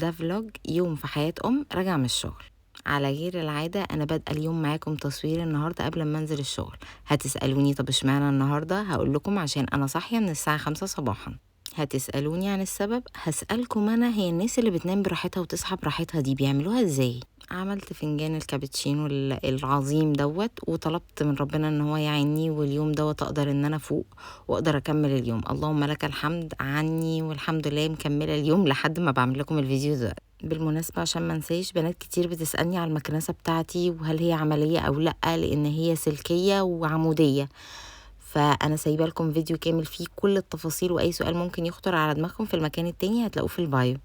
ده فلوج يوم في حياة راجعة من الشغل. على غير العادة أنا بادئة اليوم معاكم تصوير النهاردة قبل ما أنزل الشغل. هتسألوني طب اشمعنى النهاردة؟ هقول لكم عشان أنا صاحية من الساعة 5 صباحا. هتسألوني عن السبب؟ هسألكم أنا، هي الناس اللي بتنام براحتها وتصحى براحتها دي بيعملوها ازاي؟ عملت فنجان الكابتشينو العظيم دوت، وطلبت من ربنا ان هو يعيني، واليوم دوت اقدر ان انا افوق واقدر اكمل اليوم. اللهم لك الحمد عني، والحمد لله مكمله اليوم لحد ما بعمل لكم الفيديو ده. بالمناسبه عشان ما انساش، بنات كتير بتسالني على المكنسه بتاعتي وهل هي عمليه او لا، لان هي سلكيه وعموديه. فانا سايبه لكم فيديو كامل فيه كل التفاصيل، واي سؤال ممكن يخطر على دماغكم في المكان التاني هتلاقوه في البايو.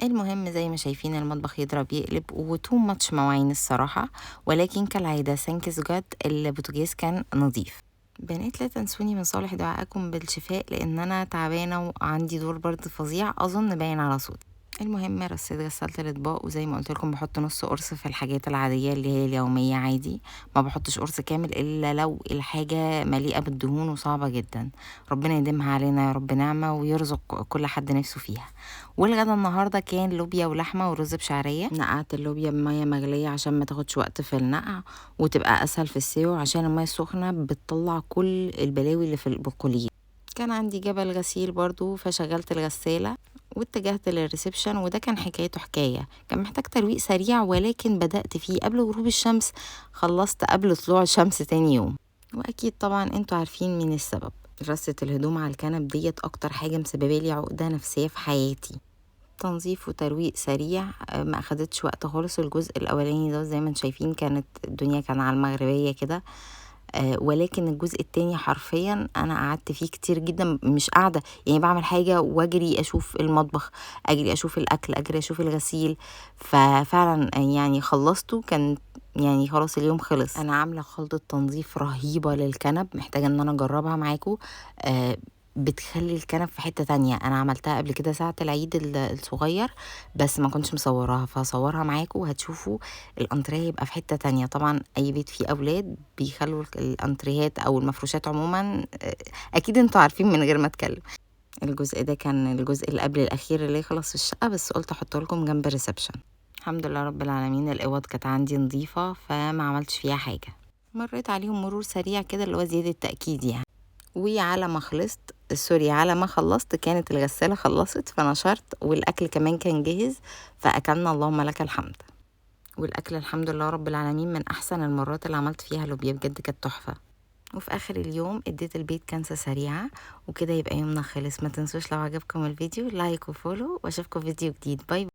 المهم زي ما شايفين المطبخ يضرب يقلب وتو ماتش مواعين الصراحة، ولكن كالعادة ثانكس جاد البوتاجاز كان نظيف. بنات لا تنسوني من صالح دعائكم بالشفاء، لان انا تعبانة وعندي دور برد فظيع اظن باين على صوتي. المهم رصيت غسلت الاطباق، وزي ما قلت لكم بحط نص قرص في الحاجات العاديه اللي هي اليوميه عادي، ما بحطش قرص كامل الا لو الحاجه مليئه بالدهون وصعبه جدا. ربنا يديمها علينا يا رب نعمه، ويرزق كل حد نفسه فيها. والغدا النهارده كان لوبيا ولحمه ورز بشعريه. نقعت اللوبيا بميه مغليه عشان ما تاخدش وقت في النقع وتبقى اسهل في السوا، عشان الميه السخنه بتطلع كل البلاوي اللي في البقوليات. كان عندي جبل غسيل برضو، فشغلت الغسالة واتجهت للريسبشن، وده كان حكايته حكاية، كان محتاج ترويق سريع ولكن بدأت فيه قبل غروب الشمس، خلصت قبل طلوع الشمس تاني يوم. واكيد طبعا انتوا عارفين مين السبب. رصة الهدوم على الكنب ديت اكتر حاجة مسببالي عقدة نفسية في حياتي. تنظيف وترويق سريع، ما اخدتش وقت خالص. الجزء الاولاني ده زي ما انتم شايفين كانت الدنيا كان على المغربية كده، ولكن الجزء التاني حرفيا انا قعدت فيه كتير جدا، مش قاعده يعني بعمل حاجه واجري اشوف المطبخ، اجري اشوف الاكل، اجري اشوف الغسيل. ففعلا يعني خلصته، كان يعني خلاص اليوم خلص. انا عامله خلطه تنظيف رهيبه للكنب، محتاجه ان انا اجربها معاكم. بتخلي الكنب في حتة تانية. انا عملتها قبل كده ساعة العيد الصغير، بس ما كنتش مصوراها، فهصورها معاكم وهتشوفوا الانتريه يبقى في حتة تانية. طبعا اي بيت فيه اولاد بيخلوا الانتريهات او المفروشات عموما، اكيد انتوا عارفين من غير ما اتكلم. الجزء ده كان الجزء اللي قبل الاخير اللي يخلص في الشقة، بس قلت احطه لكم جنب الريسبشن. الحمد لله رب العالمين، الاوض كانت عندي نظيفة فما عملتش فيها حاجة. مريت عليهم مرور سريع كده اللي هو زيادة تأكيد يعني. وعلى ما خلصت سوري على ما خلصت كانت الغسالة خلصت، فنشرت والأكل كمان كان جاهز، فأكلنا اللهم لك الحمد. والأكل الحمد لله رب العالمين من أحسن المرات اللي عملت فيها لوبيا، بجد كانت تحفة. وفي آخر اليوم اديت البيت كنسة سريعة، وكده يبقى يومنا خلص. ما تنسوش لو عجبكم الفيديو لايك وفولو، واشوفكم فيديو جديد. باي.